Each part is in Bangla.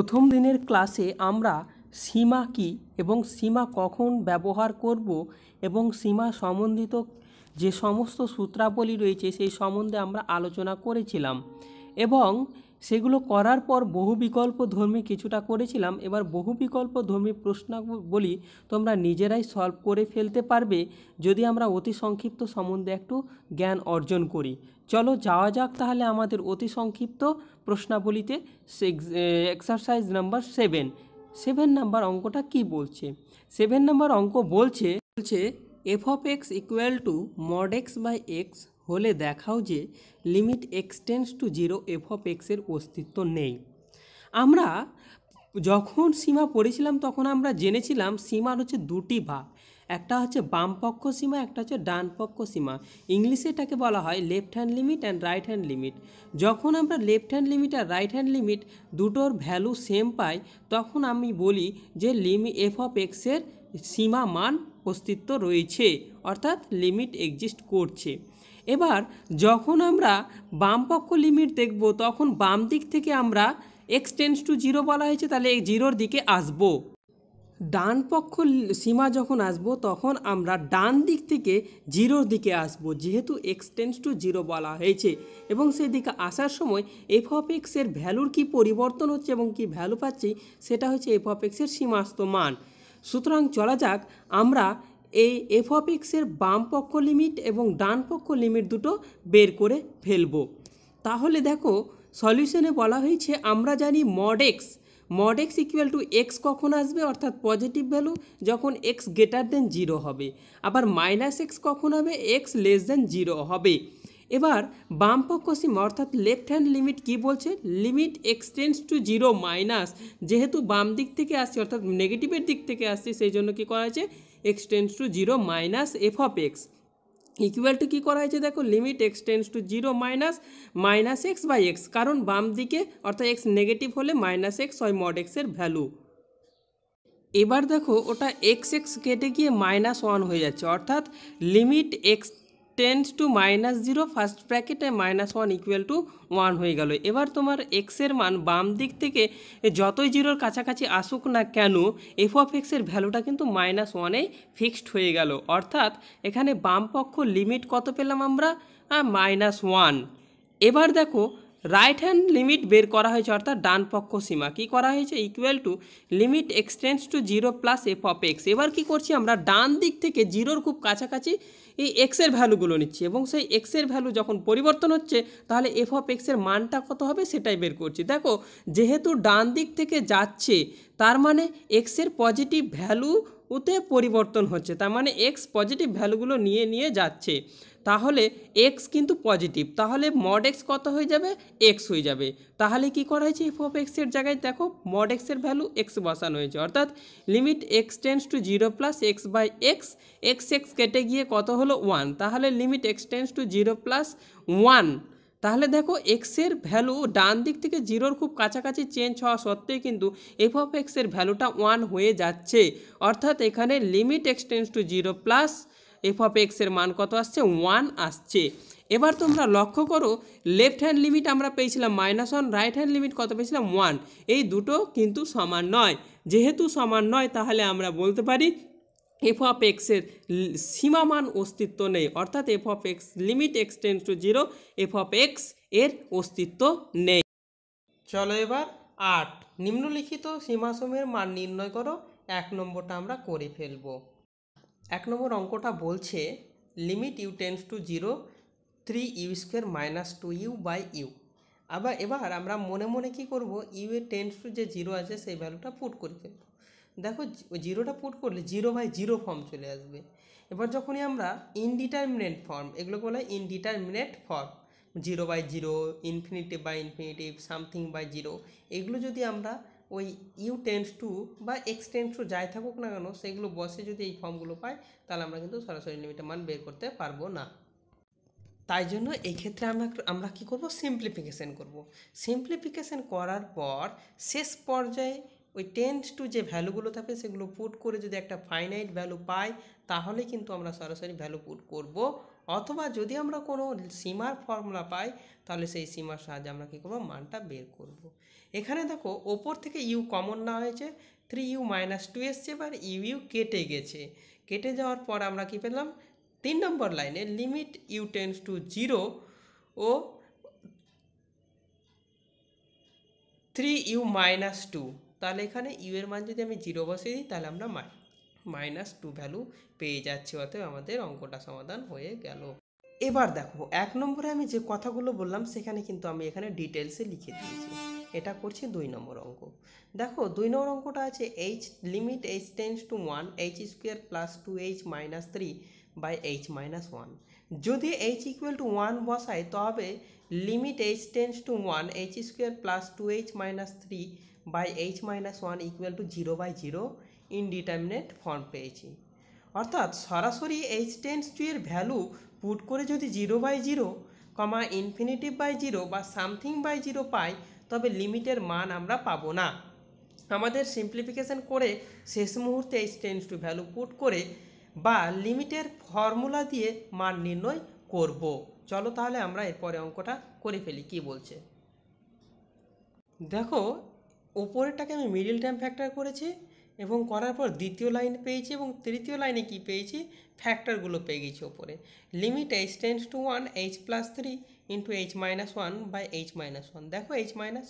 প্রথম দিনের ক্লাসে আমরা সীমা কী এবং সীমা কখন ব্যবহার করব এবং সীমা সম্বন্ধিত যে সমস্ত সূত্রাবলী রয়েছে সেই সম্বন্ধে আমরা আলোচনা করেছিলাম এবং সেগুলো করার পর বহুবিকল্পধর্মী কিছুটা করেছিলাম। এবার বহুবিকল্পধর্মী প্রশ্নাবলী তোমরা নিজেরাই সলভ করে ফেলতে পারবে যদি আমরা অতি সংক্ষিপ্ত সম্বন্ধে একটু জ্ঞান অর্জন করি। চলো যাওয়া যাক তাহলে আমাদের অতি সংক্ষিপ্ত প্রশ্নাবলীতে। এক্সারসাইজ নাম্বার 7 নাম্বার অঙ্কটা কি বলছে? 7 নাম্বার অঙ্ক বলছে F of x equal to mod X by X হলে দেখাও যে limit x tends to 0 F of এক্সের অস্তিত্ব নেই। আমরা যখন সীমা পড়েছিলাম তখন আমরা জেনেছিলাম সীমার হচ্ছে দুটি ভাগ, একটা হচ্ছে বামপক্ষ সীমা, একটা হচ্ছে ডানপক্ষ সীমা। ইংলিশে এটাকে বলা হয় left hand limit and right hand limit. যখন আমরা লেফট হ্যান্ড লিমিট আর রাইট হ্যান্ড লিমিট দুটোর ভ্যালু সেম পাই তখন আমি বলি যে এফ অফ এক্সের সীমা মান অস্তিত্ব রয়েছে, অর্থাৎ লিমিট এক্সিস্ট করছে। এবার যখন আমরা বামপক্ষ লিমিট দেখব তখন বাম দিক থেকে আমরা এক্স টেন্স টু 0 বলা হয়েছে, তাহলে এই 0-র দিকে আসবো। ডান পক্ষ সীমা যখন আসবো তখন আমরা ডান দিক থেকে 0-র দিকে আসবো, যেহেতু এক্স টেন্স টু 0 বলা হয়েছে। এবং সেই দিকে আসার সময় এফ অফ এক্সের ভ্যালুর কি পরিবর্তন হচ্ছে এবং কি ভ্যালু পাচ্ছি সেটা হচ্ছে এফ অফ এক্সের সীমাস্ত মান। সুতরাং চলা যাক আমরা এই এফ অফ এক্সের বাম পক্ষ লিমিট এবং ডান পক্ষ লিমিট দুটো বের করে ফেলবো। তাহলে দেখো সলিউশনে বলা হয়েছে আমরা জানি mod x equal two x কখন আসবে, অর্থাৎ পজিটিভ ভ্যালু যখন এক্স গ্রেটার দেন 0 হবে। আবার মাইনাস এক্স কখন হবে, এক্স লেস দেন 0 হবে। এবার বামপক্ষ সীমা অর্থাৎ লেফট হ্যান্ড লিমিট কি বলছে, limit x tends to 0 minus, যেহেতু বাম দিক থেকে আসছে অর্থাৎ নেগেটিভের দিক থেকে আসছে সেই জন্য কী করা হয়েছে X tends to 0 minus F of x equal to কী করা হয়েছে দেখো limit x tends to 0 minus X by X, কারণ বাম দিকে অর্থাৎ এক্স নেগেটিভ হলে মাইনাস এক্স হয় মড এক্সের ভ্যালু। এবার দেখো ওটা এক্স কেটে গিয়ে -1 হয়ে যাচ্ছে, অর্থাৎ limit x tends to -0 first ব্র্যাকেটে -1 ইকুয়াল টু 1 হয়ে গেল। এবার তোমার এক্সের মান বাম দিক থেকে যতই 0-র কাছাকাছি আসুক না কেন এফ অফ এক্সের ভ্যালুটা কিন্তু -1-এই ফিক্সড হয়ে গেল, অর্থাৎ এখানে বাম পক্ষ লিমিট কত পেলাম আমরা -1। এবার দেখো রাইট হ্যান্ড লিমিট বের করা হয়েছে, অর্থাৎ ডান পক্ষ সীমা কী করা হয়েছে equal to limit x tends to 0 plus F of x. এবার কী করছি আমরা ডান দিক থেকে 0-র খুব কাছাকাছি এই এক্সের ভ্যালুগুলো নিচ্ছি এবং সেই এক্সের ভ্যালু যখন পরিবর্তন হচ্ছে তাহলে এফ অফ এক্সের মানটা কত হবে সেটাই বের করছি। দেখো যেহেতু ডান দিক থেকে যাচ্ছে তার মানে এক্সের পজিটিভ ভ্যালুতে পরিবর্তন হচ্ছে, তার মানে এক্স পজিটিভ ভ্যালুগুলো নিয়ে যাচ্ছে, তাহলে এক্স কিন্তু পজিটিভ, তাহলে মড এক্স কত হয়ে যাবে এক্স হয়ে যাবে। তাহলে কি করা হয়েছে এফ অফ এক্সের জায়গায় দেখো মড এক্সের ভ্যালু এক্স বসানো হয়েছে, অর্থাৎ limit x tends to 0 plus X by X, X কেটে গিয়ে কত হলো 1, তাহলে limit x tends to 0 plus 1। তাহলে দেখো এক্সের ভ্যালু ডান দিক থেকে 0-র খুব কাছাকাছি চেঞ্জ হওয়া সত্ত্বেও কিন্তু এফ অফ এক্সের ভ্যালুটা 1 হয়ে যাচ্ছে, অর্থাৎ এখানে limit x tends to 0 plus F of এক্সের মান কত আসছে 1 আসছে। এবার তোমরা লক্ষ্য করো লেফট হ্যান্ড লিমিট আমরা পেয়েছিলাম -1, রাইট হ্যান্ড লিমিট কত পেয়েছিলাম 1, এই দুটো কিন্তু সমান নয়। যেহেতু সমান নয় তাহলে আমরা বলতে পারি এফ অফ এক্সের সীমামান অস্তিত্ব নেই, অর্থাৎ F of x limit x tends to 0 F of x এর অস্তিত্ব নেই। চলো এবার 8 নিম্নলিখিত সীমাসমূহের মান নির্ণয় করো। 1 নম্বরটা আমরা করে ফেলবো। 1 নম্বর অঙ্কটা বলছে limit U tends to 0 3u² - 2u by U. এবার আমরা মনে মনে কী করবো ইউ এর টেন্স টু যে 0 আছে সেই ভ্যালুটা পুট করে ফেলবো। দেখো 0টা পুট করলে 0/0 ফর্ম চলে আসবে। এবার যখনই আমরা ইনডিটারমিনেট ফর্ম, এগুলোকে বলা হয় ইনডিটারমিনেট ফর্ম, 0/0, ইনফিনিটি/ইনফিনিটি, সামথিং বাই 0, এগুলো যদি আমরা ওই ইউ টেন্স টু বা এক্স টেন্স টু যাই থাকুক না কেন সেগুলো বসে যদি এই ফর্মগুলো পাই তাহলে আমরা কিন্তু সরাসরি লিমিটের মান বের করতে পারবো না। তাই জন্য এই ক্ষেত্রে আমরা কী করব সিম্পলিফিকেশান করব। সিম্পলিফিকেশান করার পর শেষ পর্যায়ে ওই টেন্স টু যে ভ্যালুগুলো থাকে সেগুলো পুট করে যদি একটা ফাইনাইট ভ্যালু পাই তাহলে কিন্তু আমরা সরাসরি ভ্যালু পুট করব, অথবা যদি আমরা কোনো সীমার ফর্মুলা পাই তাহলে সেই সীমার সাহায্যে আমরা কী করবো, মানটা বের করব। এখানে দেখো ওপর থেকে ইউ কমন নেওয়া হয়েছে, 3u-2 এসছে, এবার ইউ কেটে গেছে। কেটে যাওয়ার পর আমরা কি পেলাম, 3 নম্বর লাইনে লিমিট ইউ টেন্স টু 0 ও 3u-2, তাহলে এখানে ইউ এর মান যদি আমি 0 বসিয়ে দিই তাহলে আমরা -2 ভ্যালু পেয়ে যাচ্ছি, অতএব আমাদের অঙ্কটা সমাধান হয়ে গেল। এবার দেখো 1 নম্বরে আমি যে কথাগুলো বললাম সেখানে কিন্তু আমি এখানে ডিটেলসে লিখে দিয়েছি। এটা করছি 2 নম্বর অঙ্ক। দেখো 2 নম্বর অঙ্কটা আছে limit h tends to 1 h² plus 2h minus 3 by h minus 1। যদি h ইকুয়াল টু 1 বসাই তবে limit h tends to 1 h² plus 2h minus 3 by h minus 1 equal to 0/0 indeterminate form পেয়েছি। অর্থাৎ সরাসরি h টেন্স টু এর ভ্যালু পুট করে যদি 0/0, ইনফিনিটিভ/0 বা সামথিং/0 পাই তবে লিমিটের মান আমরা পাবো না। আমাদের সিম্পলিফিকেশন করে শেষ মুহূর্তে h tends to value put করে বা লিমিটের ফর্মুলা দিয়ে মান নির্ণয় করব। চলো তাহলে আমরা এরপরে অঙ্কটা করে ফেলি, কি বলছে দেখো। ওপরেরটাকে আমি মিডিল টার্ম ফ্যাক্টর করেছি এবং করার পর দ্বিতীয় লাইন পেয়েছি এবং তৃতীয় লাইনে কি পেয়েছি, ফ্যাক্টরগুলো পেয়ে গেছি ওপরে। Limit h tends to 1 h plus 3 into h minus 1 by h minus 1। দেখো h মাইনাস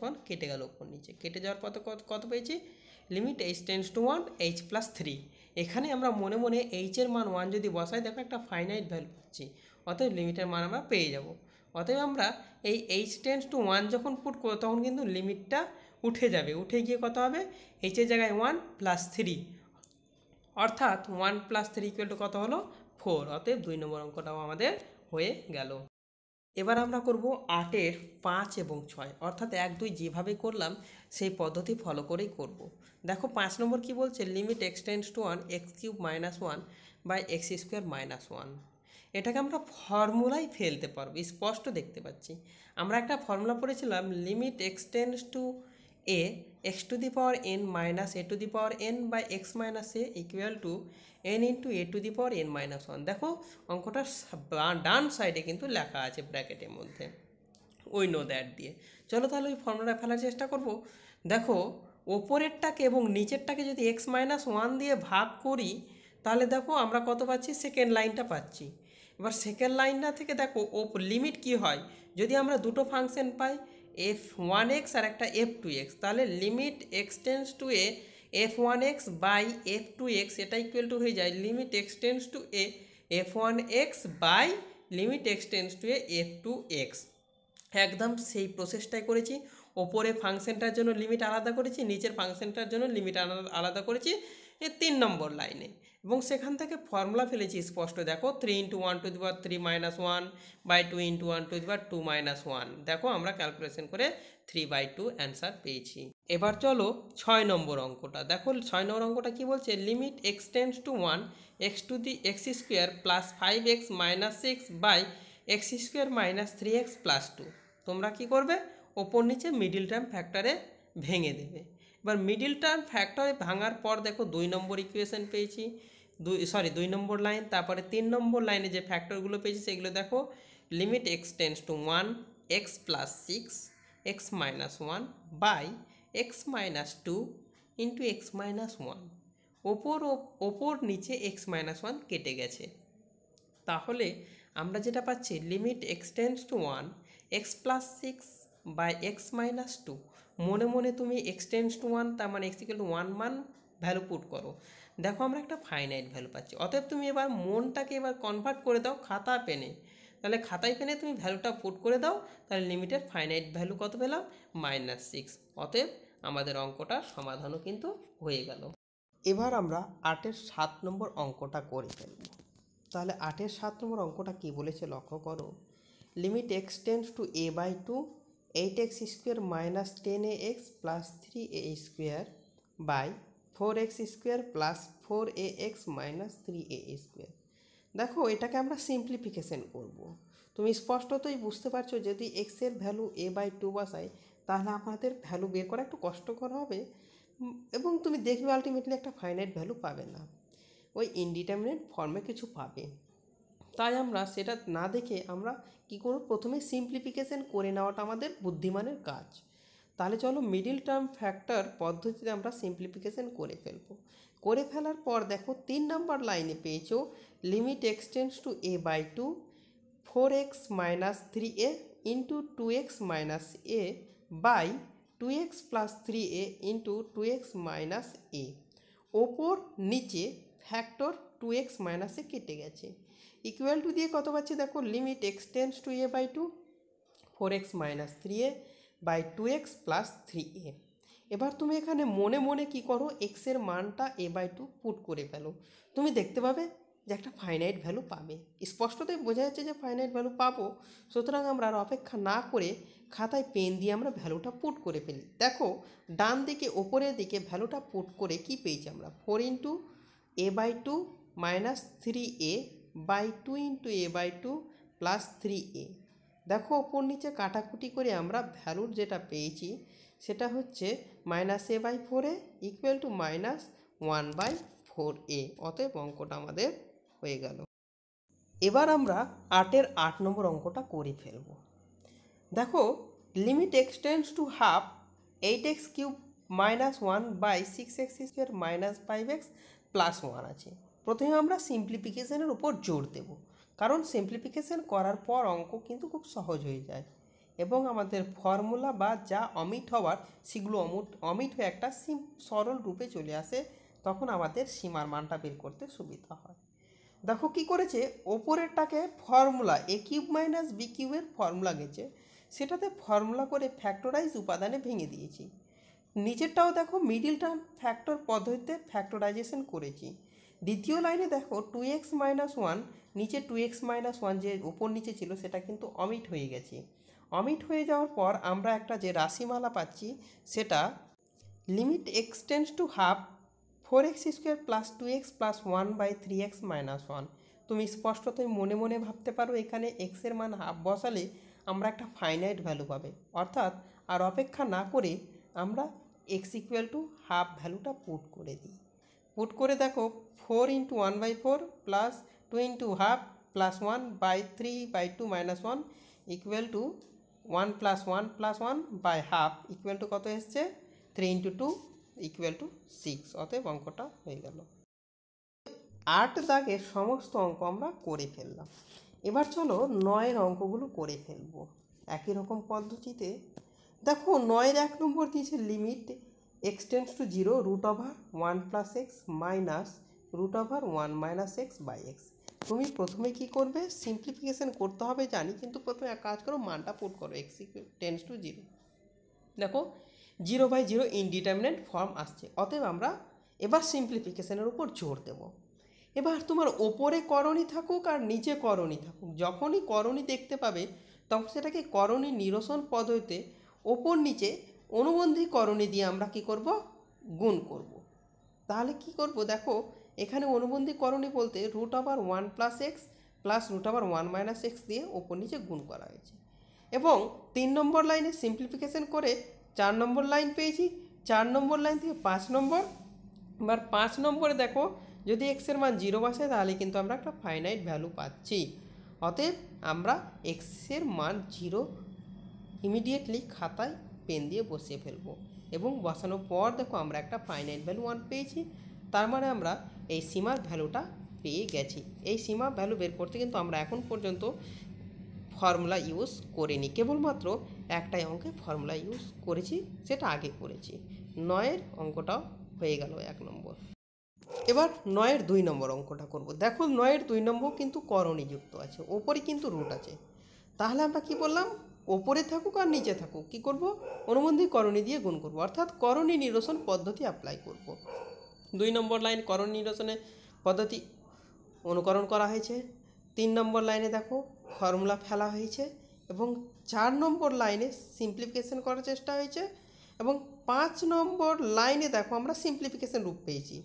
1 কেটে গেল ওপর নিচে, কেটে যাওয়ার পর কত পেয়েছি, limit h tends to 1 h plus 3। এখানে আমরা মনে মনে h এর মান 1 যদি বসাই দেখো একটা ফাইনাইট ভ্যালু পাচ্ছি, অতএব লিমিটের মান আমরা পেয়ে যাব। অতএব আমরা এই h টেন্স টু 1 যখন পুট করব তখন কিন্তু লিমিটটা উঠে যাবে, উঠে গিয়ে কত হবে, h এর জায়গায় 1 প্লাস 3, অর্থাৎ 1 প্লাস 3 ইকুয়াল টু কত হলো, 4। অতএব 2 নম্বর অঙ্কটাও আমাদের হয়ে গেল। এবার আমরা করব 8-এর 5 এবং 6, অর্থাৎ 1, 2 যেভাবে করলাম সেই পদ্ধতি ফলো করেই করব। দেখো 5 নম্বর কি বলছে, limit x tends to 1 x³ minus 1 by x² minus 1। এটাকে আমরা ফর্মুলায় ফেলতে পারবো, স্পষ্ট দেখতে পাচ্ছি। আমরা একটা ফর্মুলা পড়েছিলাম, limit x tends to a x to the power n minus a to the power n by x minus a equal to n into a to the power n minus 1। দেখো অঙ্কটার ডান সাইডে কিন্তু লেখা আছে ব্র্যাকেটের মধ্যে, ওই নো দ্যাট দিয়ে। চলো তাহলে ওই ফর্মুলা ফেলার চেষ্টা করব। দেখো ওপরেরটাকে এবং নিচেরটাকে যদি x মাইনাস 1 দিয়ে ভাগ করি তাহলে দেখো আমরা কত পাচ্ছি, সেকেন্ড লাইনটা পাচ্ছি। এবার সেকেন্ড লাইনটা থেকে দেখো লিমিট কি হয়, যদি আমরা দুটো ফাংশন পাই f1x আর একটা f2x, তাহলে limit x tends to a f1x by f2x এটা ইকুয়াল টু হয়ে যায় limit x tends to a f1x by limit x tends to a f2x। একদম সেই প্রসেসটাই করেছি, ওপরে ফাংশনটার জন্য লিমিট আলাদা করেছি, নিচের ফাংশনটার জন্য লিমিট আলাদা করেছি 3 নম্বর লাইনে, এবং সেখান থেকে ফর্মুলা ফেলেছি স্পষ্ট। দেখো 3 into 1 to the power 3 minus 1 by 2 into 1 to the power 2 minus 1। দেখো আমরা ক্যালকুলেশন করে 3/2 অ্যান্সার পেয়েছি। এবার চলো 6 নম্বর অঙ্কটা দেখো। 6 নম্বর অঙ্কটা কি বলছে, limit x tends to 1 x to the x² plus 5x minus 6 by x² minus 3x plus 2। তোমরা কি করবে, ওপর নিচে মিডিল টার্ম ফ্যাক্টরে ভেঙে দেবে। এবার মিডিল টার্ম ফ্যাক্টরে ভাঙার পর দেখো 2 নম্বর ইকুয়েশন পেয়েছি, 2 নম্বর লাইন, তারপরে 3 নম্বর লাইনে যে ফ্যাক্টরগুলো পেয়েছি সেগুলো দেখো। Limit x tends to 1 x plus 6 x minus 1 by x minus 2 into x minus 1। ওপর নিচে x মাইনাস 1 কেটে গেছে, তাহলে আমরা যেটা পাচ্ছি limit x tends to 1 x plus 6 by x minus 2। মনে মনে তুমি x টেন্স টু 1 তার মানে x ইকুয়াল টু 1 মান ভ্যালু পুট করো, দেখো আমরা একটা ফাইনাইট ভ্যালু পাচ্ছি। অতএব তুমি এবার মনটাকে এবার কনভার্ট করে দাও খাতা পেনে, তাহলে খাতায় পেনে তুমি ভ্যালুটা পুট করে দাও, তাহলে লিমিটের ফাইনাইট ভ্যালু কত পেলাম, -6। অতএব আমাদের অঙ্কটার সমাধানও কিন্তু হয়ে গেল। এবার আমরা 8-এর 7 নম্বর অঙ্কটা করে ফেলব। তাহলে 8-এর 7 নম্বর অঙ্কটা কি বলেছে লক্ষ্য করো, limit x tends to a/2 8x² minus 10ax plus 3a² by 4x² plus 4ax minus 3a²। দেখো এটাকে আমরা সিম্পলিফিকেশন করব। তুমি স্পষ্টতই বুঝতে পারছো যদি x এর ভ্যালু a/2 বসাই তাহলে আমাদের ভ্যালু বের করা একটু কষ্টকর হবে এবং তুমি দেখবে আলটিমেটলি একটা ফাইনাইট ভ্যালু পাবে না, ওই ইনডিটারমিনেট ফর্মে কিছু পাবে। তাই আমরা সেটা না দেখে আমরা কী করব, প্রথমে সিম্পলিফিকেশন করে নেওয়াটা আমাদের বুদ্ধিমানের কাজ। তাহলে চলো মিডিল টার্ম ফ্যাক্টর পদ্ধতিতে আমরা সিম্পলিফিকেশন করে ফেলবো। করে ফেলার পর দেখো 3 নম্বর লাইনে পেয়েছো limit X tends to a/2 4x minus 3a into 2x minus a by 2x plus 3a into 2x minus a। ওপর নিচে ফ্যাক্টর 2x মাইনাস এ কেটে গেছে, ইকুয়াল টু দিয়ে কত পাচ্ছি দেখো, limit X tends to a/2 4x minus 3a by 2x plus 3a। এবার তুমি এখানে মনে মনে কি করো, এক্সের মানটা a/2 পুট করে ফেলো, তুমি দেখতে পাবে যে একটা ফাইনাইট ভ্যালু পাবে। স্পষ্টতই বোঝা যাচ্ছে যে ফাইনাইট ভ্যালু পাবো, সুতরাং আমরা আর অপেক্ষা না করে খাতায় পেন দিয়ে আমরা ভ্যালুটা পুট করে ফেলি। দেখো ডান দিকে ওপরের দিকে ভ্যালুটা পুট করে কি পেয়েছি আমরা, 4 into a/2 minus 3a by 2 into a/2 plus 3a। দেখো ওপর নিচে কাটাকুটি করে আমরা ভ্যালুর যেটা পেয়েছি সেটা হচ্ছে minus a/4a equal to minus 1/4a। অতএব অঙ্কটা আমাদের হয়ে গেল। এবার আমরা 8-এর 8 নম্বর অঙ্কটা করে ফেলব। দেখো limit X tends to half 8x cube minus 1 by 6x square minus 5x plus 1 আছে। প্রথমে আমরা সিম্পলিফিকেশনের উপর জোর দেব, কারণ সিম্পলিফিকেশন করার পর অঙ্ক কিন্তু খুব সহজ হয়ে যায় এবং আমাদের ফর্মুলা বা যা অমিট হওয়ার সেগুলো অমিট হয়ে একটা সরল রূপে চলে আসে, তখন আমাদের সীমার মানটা বের করতে সুবিধা হয়। দেখো কি করেছে, ওপরেরটাকে ফর্মুলা এ কিউব মাইনাস বি কিউবের ফর্মুলা গেছে, সেটাতে ফর্মুলা করে ফ্যাক্টরাইজ উপাদানে ভেঙে দিয়েছি। নিচেরটাও দেখো মিডিল টার্ম ফ্যাক্টর পদ্ধতিতে ফ্যাক্টরাইজেশন করেছি। দ্বিতীয় লাইনে দেখো 2x মাইনাস 1, নিচে 2x মাইনাস 1 যে উপর নিচে ছিল সেটা কিন্তু অমিট হয়ে গেছে। অমিট হয়ে যাওয়ার পর আমরা একটা যে রাশিমালা পাচ্ছি সেটা limit X tends to half 4x square plus 2x plus 1 by 3x minus 1। তুমি স্পষ্টতই মনে মনে ভাবতে পারো এখানে এক্সের মান হাফ বসালে আমরা একটা ফাইনাইট ভ্যালু পাবে, অর্থাৎ আর অপেক্ষা না করে আমরা এক্স ইকুয়াল টু হাফ ভ্যালুটা পুট করে দিই। পুট করে দেখো 4 into 1/4 plus 2 into half plus 1 by 3/2 minus 1 equal to 1 plus 1 plus 1 by half equal to কত এসছে, 3 ইন্টু 2 ইকুয়াল টু 6। অতএব অঙ্কটা হয়ে গেল। 8 দাগের সমস্ত অঙ্ক আমরা করে ফেললাম। এবার চলো 9-এর অঙ্কগুলো করে ফেলবো একই রকম পদ্ধতিতে। দেখো 9-এর 1 নম্বর দিয়েছে limit X tends to 0 root over 1 plus X minus root over 1 minus X by X. তুমি প্রথমে কি করবে, সিম্পলিফিকেশন করতে হবে জানি, কিন্তু প্রথমে এক কাজ করো, মানটা পুট করো এক্স টেন্স টু 0। দেখো 0/0 ইনডিটারমিনেট ফর্ম আসছে, অতএব আমরা এবার সিম্পলিফিকেশনের উপর জোর দেব। এবার তোমার ওপরে করণী থাকুক আর নিচে করণী থাকুক, যখনই করণী দেখতে পাবে তখন সেটাকে করণী নিরসন পদ্ধতিতে ওপর নিচে অনুবন্ধী করণী দিয়ে আমরা কি করব, গুণ করব। তাহলে কি করব, দেখো এখানে অনুবন্ধী করণী বলতে root over 1 plus X plus root over 1 minus X দিয়ে ওপর নিচে গুণ করা হয়েছে। এবং 3 নম্বর লাইনে সিম্পলিফিকেশন করে 4 নম্বর লাইন পেয়েছি, 4 নম্বর লাইন থেকে 5 নম্বর। এবার 5 নম্বরে দেখো যদি এক্সের মান 0 বসে তাহলে কিন্তু আমরা একটা ফাইনাইট ভ্যালু পাচ্ছি, অতএব আমরা এক্সের মান 0 ইমিডিয়েটলি খাতায় পেন দিয়ে বসিয়ে ফেলবো এবং বসানোর পর দেখো আমরা একটা ফাইনাইট ভ্যালু 1 পেয়েছি, তার মানে আমরা এই সীমার ভ্যালুটা পেয়ে গেছি। এই সীমা ভ্যালু বের করতে কিন্তু আমরা এখন পর্যন্ত ফর্মুলা ইউজ করিনি, কেবলমাত্র একটাই অঙ্কে ফর্মুলা ইউজ করেছি, সেটা আগে করেছি। 9-এর অঙ্কটাও হয়ে গেল 1 নম্বর। এবার 9-এর 2 নম্বর অঙ্কটা করব। দেখো 9-এর 2 নম্বর কিন্তু করণী যুক্ত আছে, ওপরে কিন্তু রুট আছে। তাহলে আমরা কি বললাম, ওপরে থাকুক আর নিচে থাকুক কি করব, অনুবন্ধী করণী দিয়ে গুণ করব, অর্থাৎ করণী নিরসন পদ্ধতি অ্যাপ্লাই করব। 2 নম্বর লাইন করণী নিরসনের পদ্ধতি অনুকরণ করা হয়েছে। 3 নম্বর লাইনে দেখো ফর্মুলা ফেলা হয়েছে এবং 4 নম্বর লাইনে সিম্পলিফিকেশন করার চেষ্টা হয়েছে এবং 5 নম্বর লাইনে দেখো আমরা সিম্পলিফিকেশন রূপ পেয়েছি,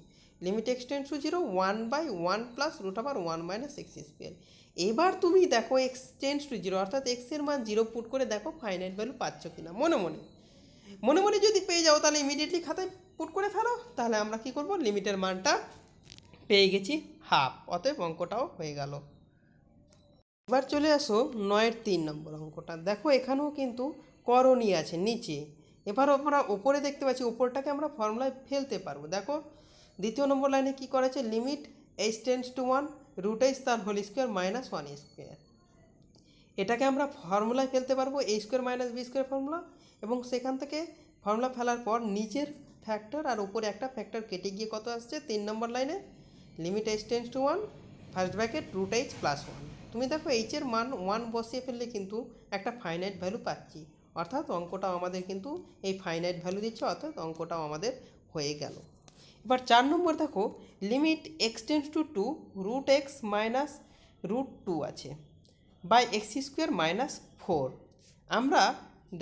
limit X tends to 0 1/1 plus root over 1 minus X square. এবার তুমি দেখো এক্সটেন্স টু 0 অর্থাৎ এক্সের মান 0 পুট করে দেখো ফাইনাইট ভ্যালু পাচ্ছ কিনা মনে মনে। মনে মনে যদি পেয়ে যাও তাহলে ইমিডিয়েটলি খাতায় পুট করে ফেলো, তাহলে আমরা কি করব, লিমিটের মানটা পেয়ে গেছি হাফ, অতএব অঙ্কটাও হয়ে গেল। এবার চলে আসো 9-এর 3 নম্বর অঙ্কটা। দেখো এখানেও কিন্তু করণী আছে নিচে, এবার আমরা ওপরে দেখতে পাচ্ছি, ওপরটাকে আমরা ফর্মুলায় ফেলতে পারবো। দেখো দ্বিতীয় নম্বর লাইনে কি করেছে, limit h tends to 1 root h তার হোল স্কোয়ার মাইনাস 1 স্কোয়ার, এটাকে আমরা ফর্মুলায় ফেলতে পারবো a square minus B square formula, এবং সেখান থেকে ফর্মুলা ফেলার পর নিচের ফ্যাক্টর আর উপরে একটা ফ্যাক্টর কেটে গিয়ে কত আসছে 3 নম্বর লাইনে, limit h tends to 1 first bracket root h plus 1। তুমি দেখো এইচের মান 1 বসিয়ে ফেললে কিন্তু একটা ফাইনাইট ভ্যালু পাচ্ছি, অর্থাৎ অঙ্কটাও আমাদের কিন্তু এই ফাইনাইট ভ্যালু দিচ্ছে, অর্থাৎ অঙ্কটাও আমাদের হয়ে গেল। এবার 4 নম্বর দেখো, limit x tends to 2 root X minus root 2 আছে বাই এক্স স্কোয়ার মাইনাস 4। আমরা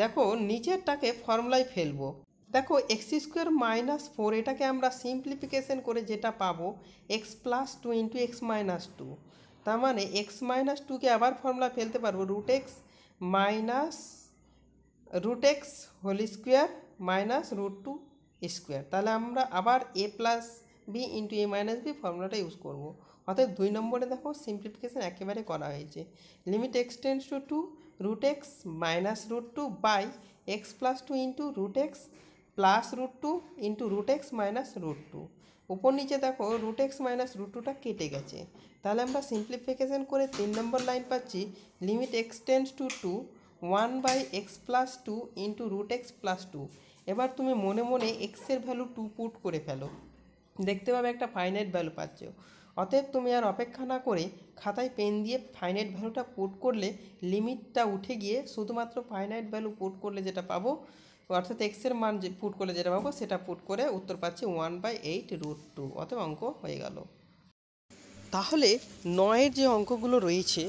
দেখো নিচেরটাকে ফর্মুলায় ফেলবো। দেখো এক্স স্কোয়ার মাইনাস 4 এটাকে আমরা সিম্পলিফিকেশন করে যেটা পাবো x plus 2 into x minus 2, তার মানে এক্স মাইনাস 2কে আবার ফর্মুলা ফেলতে পারবো root X minus root X whole square minus root 2 square. তাহলে আমরা আবার A plus B into A minus B ফর্মুলাটা ইউজ করবো। অর্থাৎ 2 নম্বরে দেখো সিম্পলিফিকেশন একেবারে করা হয়েছে, limit x tends to 2 root X minus root 2 by X plus 2 into root X plus root 2 into root X minus root 2। উপর নিচে দেখো রুট এক্স মাইনাস রুট 2টা কেটে গেছে, তাহলে আমরা সিম্পলিফিকেশন করে 3 নম্বর লাইন পাচ্ছি, limit x tends to 2 1 by X plus 2 into root X plus 2। এবার তুমি মনে মনে এক্সের ভ্যালু 2 পুট করে ফেলো, দেখতে পাবে একটা ফাইনাইট ভ্যালু পাচ্ছ। অতএব তুমি আর অপেক্ষা না করে খাতায় পেন দিয়ে ফাইনাইট ভ্যালুটা পুট করলে লিমিটটা উঠে গিয়ে শুধুমাত্র ফাইনাইট ভ্যালু পুট করলে যেটা পাবো, অর্থাৎ এক্সের মান যে পুট করলে যেটা পাবো সেটা পুট করে উত্তর পাচ্ছি 1/8 রুট 2, অতএব অঙ্ক হয়ে গেল। তাহলে 9-এর যে অঙ্কগুলো রয়েছে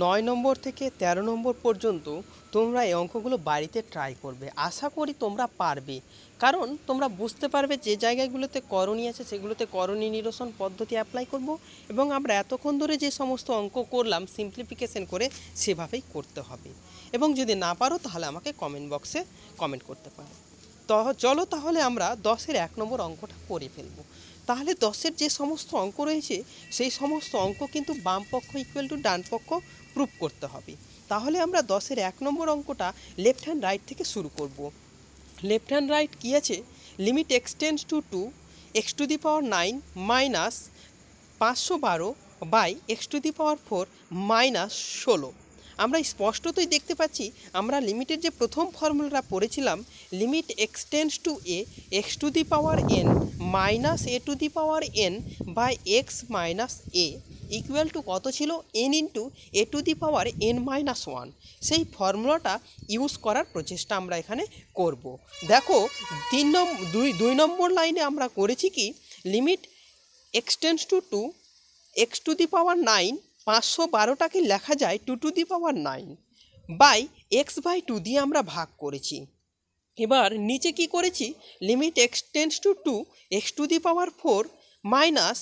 9 নম্বর থেকে 13 নম্বর পর্যন্ত তোমরা এই অঙ্কগুলো বাড়িতে ট্রাই করবে, আশা করি তোমরা পারবে, কারণ তোমরা বুঝতে পারবে যে জায়গাগুলোতে করণী আছে সেগুলোতে করণী নিরসন পদ্ধতি অ্যাপ্লাই করব, এবং আমরা এতক্ষণ ধরে যে সমস্ত অঙ্ক করলাম সিম্পলিফিকেশন করে সেভাবেই করতে হবে। এবং যদি না পারো তাহলে আমাকে কমেন্ট বক্সে কমেন্ট করতে পারো। তো চলো তাহলে আমরা 10-এর 1 নম্বর অঙ্কটা করে ফেলবো। তাহলে 10-এর যে সমস্ত অঙ্ক রয়েছে সেই সমস্ত অঙ্ক কিন্তু বাম পক্ষ ইকুয়াল টু ডান পক্ষ প্রুভ করতে হবে। তাহলে আমরা 10-এর 1 নম্বর অঙ্কটা লেফট হ্যান্ড রাইট থেকে শুরু করব। লেফট হ্যান্ড রাইট কী আছে, limit x tends to 2 X to the power 9 minus 512 by X to the power 4 minus 16। আমরা স্পষ্টতই দেখতে পাচ্ছি আমরা লিমিটের যে প্রথম ফর্মুলাটা পড়েছিলাম, limit x tends to A X to the power N minus A to the power N by X minus A equal to কত ছিল, N into A to the power N minus 1। সেই ফর্মুলাটা ইউজ করার প্রচেষ্টা আমরা এখানে করব। দেখো 2 নম্বর লাইনে আমরা করেছি কি, limit x tends to 2 X to the power 9 512টাকে লেখা যায় 2 to the power 9 by X by 2 দিয়ে আমরা ভাগ করেছি। এবার নিচে কি করেছি, limit x tends to 2 X to the power 4 minus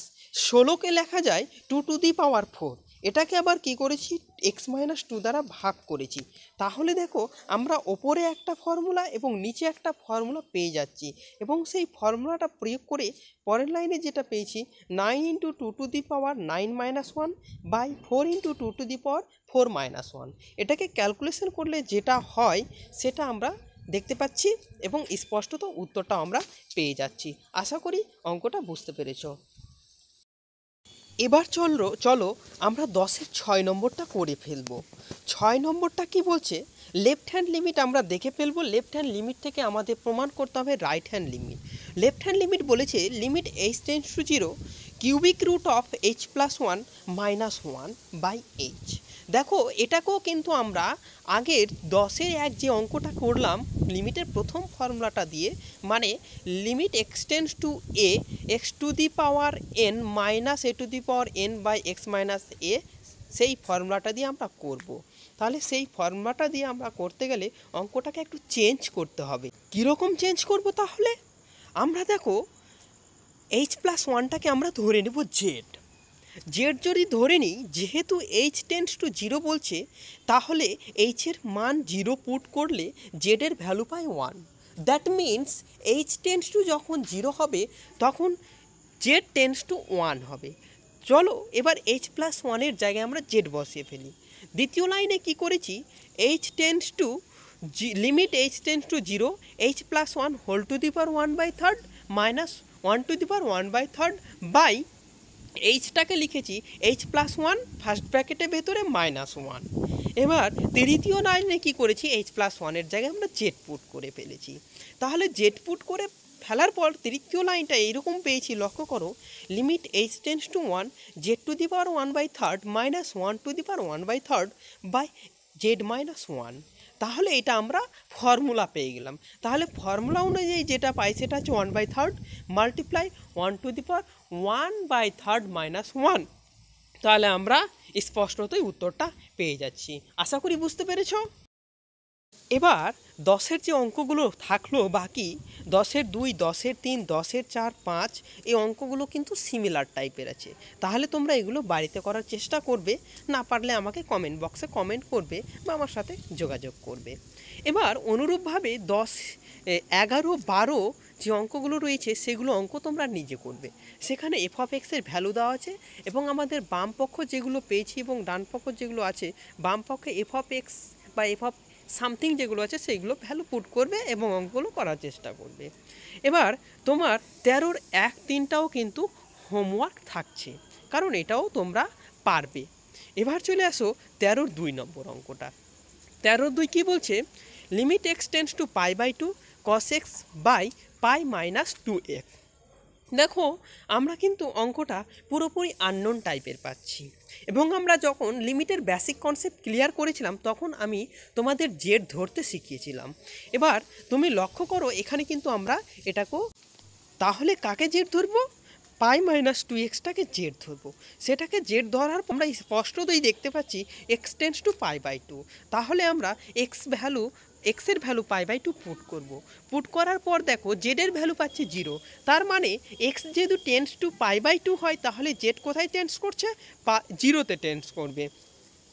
16কে লেখা যায় 2 টু দি পাওয়ার 4, এটাকে আবার কি করেছি এক্স মাইনাস 2 দ্বারা ভাগ করেছি। তাহলে দেখো আমরা ওপরে একটা ফর্মুলা এবং নিচে একটা ফর্মুলা পেয়ে যাচ্ছি, এবং সেই ফর্মুলাটা প্রয়োগ করে পরের লাইনে যেটা পেয়েছি 9 into 2 to the power 9 minus 1 by 4 into 2 to the power 4 minus 1। এটাকে ক্যালকুলেশন করলে যেটা হয় সেটা আমরা দেখতে পাচ্ছি, এবং স্পষ্টত উত্তরটা আমরা পেয়ে যাচ্ছি। আশা করি অঙ্কটা বুঝতে পেরেছো। এবার চলো আমরা 10-এর 6 নম্বরটা করে ফেলবো। 6 নম্বরটা কি বলছে, লেফট হ্যান্ড লিমিট আমরা দেখে ফেলবো। লেফট হ্যান্ড লিমিট থেকে আমাদের প্রমাণ করতে হবে right hand limit. Left hand limit বলেছে limit H tends to 0 cubic root of H plus 1 minus 1 by H. দেখো এটাকেও কিন্তু আমরা আগের 10-এর 1 যে অঙ্কটা করলাম লিমিটের প্রথম ফর্মুলাটা দিয়ে, মানে limit x tends to A X to the power N minus A to the power N by X minus A, সেই ফর্মুলাটা দিয়ে আমরা করব। তাহলে সেই ফর্মুলাটা দিয়ে আমরা করতে গেলে অঙ্কটাকে একটু চেঞ্জ করতে হবে। কীরকম চেঞ্জ করব, তাহলে আমরা দেখো এইচ প্লাস 1টাকে আমরা ধরে নেব জেড। জেড যদি ধরে নিই, যেহেতু এইচ টেন্ডস টু 0 বলছে, তাহলে এইচের মান 0 পুট করলে জেডের ভ্যালু পাই 1। That means H tends to যখন 0 হবে তখন জেড টেন্স টু 1 হবে। চলো এবার এইচ প্লাস ওয়ানের জায়গায় আমরা জেড বসিয়ে ফেলি। দ্বিতীয় লাইনে কি করেছি, H tends to limit H tends to 0 H plus 1 whole to the power 1/3 minus 1 to the power 1/3 by এইচটাকে লিখেছি এইচ প্লাস 1 ফার্স্ট ব্র্যাকেটের ভেতরে -1। এবার তৃতীয় লাইনে কি করেছি, এইচ প্লাস 1-এর জায়গায় আমরা জেড পুট করে ফেলেছি। তাহলে জেড পুট করে ফেলার পর তৃতীয় লাইনটা এইরকম পেয়েছি, লক্ষ্য করো, limit H tends to 1 Z to the power 1/3 minus 1 to the power 1/3 by Z -1। তাহলে এটা আমরা ফর্মুলা পেয়ে গেলাম। তাহলে ফর্মুলা অনুযায়ী যেটা পাই সেটা হচ্ছে 1/3 মাল্টিপ্লাই 1 টু দি পাওয়ার 1/3 -1। তাহলে আমরা স্পষ্টতই উত্তরটা পেয়ে যাচ্ছি। আশা করি বুঝতে পেরেছ। এবার 10-এর যে অঙ্কগুলো থাকলো বাকি, 10-এর 2, 10-এর 3, 10-এর 4, 5 এই অঙ্কগুলো কিন্তু সিমিলার টাইপের আছে। তাহলে তোমরা এগুলো বাড়িতে করার চেষ্টা করবে, না পারলে আমাকে কমেন্ট বক্সে কমেন্ট করবে বা আমার সাথে যোগাযোগ করবে। এবার অনুরূপভাবে 10, 11, 12 যে অঙ্কগুলো রয়েছে সেগুলো অঙ্ক তোমরা নিজে করবে। সেখানে এফ অফ এক্সের ভ্যালু দেওয়া আছে এবং আমাদের বাম পক্ষ যেগুলো পেয়েছি এবং ডান পক্ষ যেগুলো আছে, বাম পক্ষে এফ অফ এক্স বা এফ অফ সামথিং যেগুলো আছে সেইগুলো ভ্যালু পুট করবে এবং অঙ্কগুলো করার চেষ্টা করবে। এবার তোমার 13-র 1, 3টাও কিন্তু হোমওয়ার্ক থাকছে, কারণ এটাও তোমরা পারবে। এবার চলে আসো 13-র 2 নম্বর অঙ্কটা। 13-র 2 কী বলছে, limit x tends to π/2 cos x by pi minus 2x। দেখো আমরা কিন্তু অঙ্কটা পুরোপুরি আননোন টাইপের পাচ্ছি এবং আমরা যখন লিমিটের বেসিক কনসেপ্ট ক্লিয়ার করেছিলাম তখন আমি তোমাদের জেড ধরতে শিখিয়েছিলাম। এবার তুমি লক্ষ্য করো এখানে কিন্তু আমরা এটাকেও, তাহলে কাকে জেড ধরবো, π-2xটাকে জেড ধরবো। সেটাকে জেড ধরার পর আমরা স্পষ্টতই দেখতে পাচ্ছি এক্স টেন্স টু π/2। তাহলে আমরা এক্সের ভ্যালু π/2 পুট করব। পুট করার পর দেখো জেডের ভ্যালু পাচ্ছি 0। তার মানে এক্স যেহেতু টেন্স টু π/2 হয় তাহলে জেড কোথায় টেন্স করছে, 0-তে টেন্স করবে।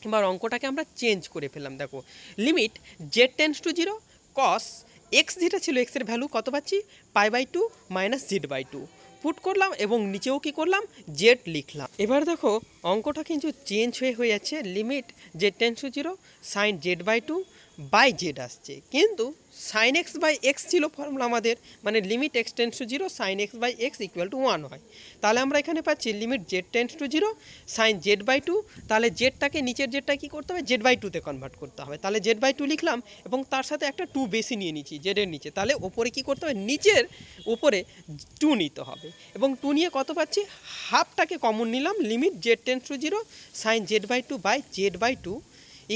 এবার অঙ্কটাকে আমরা চেঞ্জ করে ফেললাম। দেখো limit Z tends to 0 cos x যেটা ছিল এক্সের ভ্যালু কত পাচ্ছি, π/2 মাইনাস z/2 পুট করলাম এবং নিচেও কি করলাম, জেড লিখলাম। এবার দেখো অঙ্কটা কিন্তু চেঞ্জ হয়ে যাচ্ছে, limit Z tends to 0 sine z/2 by Z আসছে, কিন্তু সাইন এক্স বাই এক্স ছিল ফর্মুলা আমাদের, মানে limit x tends to 0 sine X by X equal to 1 হয়। তাহলে আমরা এখানে পাচ্ছি limit Z tends to 0 sine z/2। তাহলে জেডটাকে নিচের জেডটা কী করতে হবে, z/2-তে কনভার্ট করতে হবে। তাহলে z/2 লিখলাম এবং তার সাথে একটা 2 বেশি নিয়ে নিচ্ছি জেডের নিচে। তাহলে ওপরে কী করতে হবে, নিচের উপরে 2 নিতে হবে এবং 2 নিয়ে কত পাচ্ছি, হাফটাকে কমন নিলাম, limit Z tends to 0 sine z/2 by z/2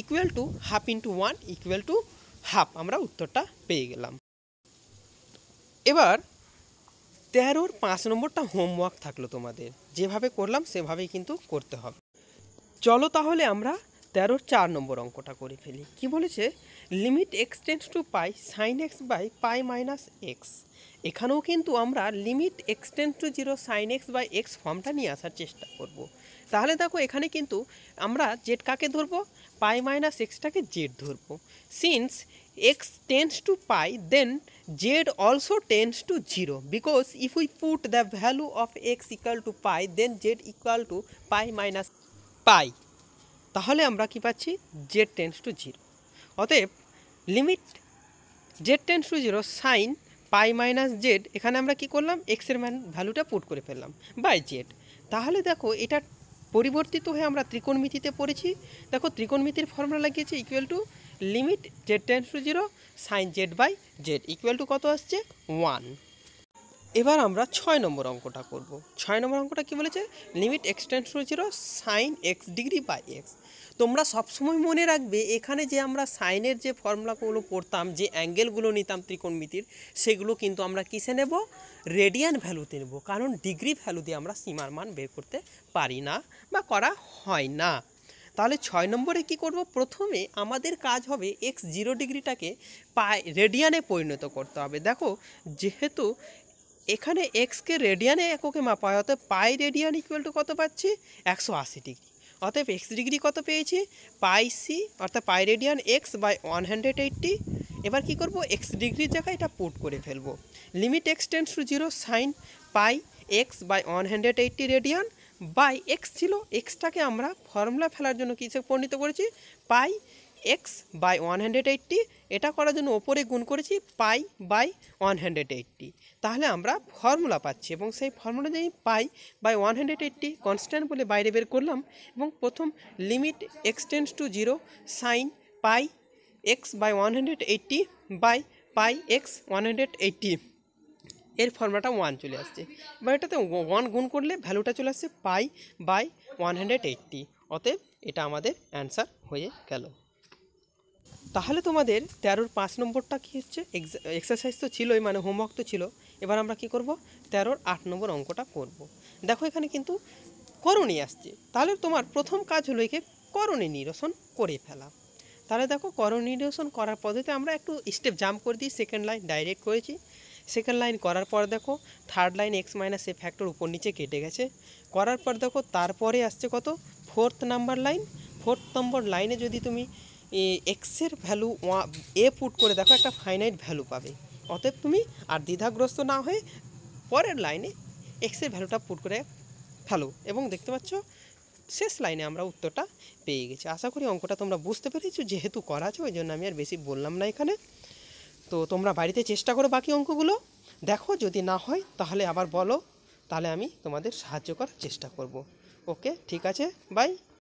equal to half into 1 equal to half. আমরা উত্তরটা পেয়ে গেলাম। এবার 13-র 5 নম্বরটা হোমওয়ার্ক থাকলো তোমাদের, যেভাবে করলাম সেভাবেই কিন্তু করতে হবে। চলো তাহলে আমরা 13-র 4 নম্বর অঙ্কটা করে ফেলি। কি বলেছে, limit x tends to pi sine X by pi minus X. এখানেও কিন্তু আমরা limit x tends to 0 sine X by X ফর্মটা নিয়ে আসার চেষ্টা করব। তাহলে দেখো এখানে কিন্তু আমরা জেড কাকে ধরবো, পাই মাইনাস এক্সটাকে জেড ধরবো। Since x tends to pi then z also tends to 0 because if we put the value of x equal to pi then z equal to pi minus pi. তাহলে আমরা কি পাচ্ছি, জেড টেন্স টু 0। অতএব limit Z tends to 0 sine pi minus z, এখানে আমরা কি করলাম, এক্সের ভ্যালুটা পুট করে ফেললাম বাই জেড। তাহলে দেখো এটা পরিবর্তিত হয়ে আমরা ত্রিকোণমিতিতে পড়েছি। দেখো ত্রিকোণমিতির ফর্মুলা লাগিয়েছি equal to limit Z tends to 0 sine z by z equal to কত আসছে, 1। এবার আমরা 6 নম্বর অঙ্কটা করব। 6 নম্বর অঙ্কটা কি বলেছে, limit x tends to 0 sine x degree by x. তোমরা সবসময় মনে রাখবে এখানে যে আমরা সাইনের যে ফর্মুলাগুলো পড়তাম, যে অ্যাঙ্গেলগুলো নিতাম ত্রিকোণমিতির, সেগুলো কিন্তু আমরা কিসে নেব, রেডিয়ান ভ্যালুতে নেব, কারণ ডিগ্রি ভ্যালু দিয়ে আমরা সীমার মান বের করতে পারি না বা করা হয় না। তাহলে 6 নম্বরে কি করব, প্রথমে আমাদের কাজ হবে এক্স 0 ডিগ্রিটাকে রেডিয়ানে পরিণত করতে হবে। দেখো যেহেতু এখানে এক্সকে রেডিয়ানে এককে মাপা হয়, অর্থাৎ পাই রেডিয়ান ইকুয়াল টু কত পাচ্ছি, 180 ডিগ্রি। অতএব এক্স ডিগ্রি কত পেয়েছি, পাই সি অর্থাৎ পাই রেডিয়ান এক্স বাই 180 এবার কি করব, এক্স ডিগ্রির জায়গায় এটা পুট করে ফেলবো। Limit x tends to 0 sine pi x by 180 radian by x ছিল, এক্সটাকে আমরা ফর্মুলা ফেলার জন্য কিসে পরিণত করেছি, পাই এক্স বাই 180, এটা করার জন্য ওপরে গুণ করেছি পাই বাই 180, তাহলে আমরা ফর্মুলা পাচ্ছি এবং সেই ফর্মুলা যদি পাই বাই 180 কনস্ট্যান্ট বলে বাইরে বের করলাম এবং প্রথম limit x tends to 0 sine pi x by 180 by pi x 180, এর ফর্মুলাটা 1 চলে আসছে। এবার এটাতে 1 গুণ করলে ভ্যালুটা চলে আসছে পাই বাই 180, অতএব এটা আমাদের অ্যান্সার হয়ে গেল। তাহলে তোমাদের 13-র 5 নম্বরটা কী হচ্ছে, এক্সারসাইজ তো ছিলই, মানে হোমওয়ার্ক তো ছিল। এবার আমরা কি করব, 13-র 8 নম্বর অঙ্কটা করব। দেখো এখানে কিন্তু করণী আসছে, তাহলে তোমার প্রথম কাজ হলো একে করণী নিরসন করে ফেলা। তাহলে দেখো করণী নিরসন করার পদ্ধতিতে আমরা একটু স্টেপ জাম্প করে দিই, সেকেন্ড লাইন ডাইরেক্ট করেছি। সেকেন্ড লাইন করার পর দেখো থার্ড লাইন এক্স মাইনাস এ ফ্যাক্টর উপর নিচে কেটে গেছে, করার পর দেখো তারপরে আসছে কত, 4th নাম্বার লাইন। 4th নম্বর লাইনে যদি তুমি এক্সের ভ্যালু এ পুট করে দেখো একটা ফাইনাইট ভ্যালু পাবে, অতএব তুমি আর দ্বিধাগ্রস্ত না হয়ে পরের লাইনে এক্সের ভ্যালুটা পুট করে ফেলো এবং দেখতে পাচ্ছ শেষ লাইনে আমরা উত্তরটা পেয়ে গেছি। আশা করি অঙ্কটা তোমরা বুঝতে পেরেছো, যেহেতু করা আছে ওই জন্য আমি আর বেশি বললাম না এখানে। তো তোমরা বাড়িতে চেষ্টা করো বাকি অঙ্কগুলো, দেখো যদি না হয় তাহলে আবার বলো, তাহলে আমি তোমাদের সাহায্য করার চেষ্টা করব। ওকে, ঠিক আছে, বাই।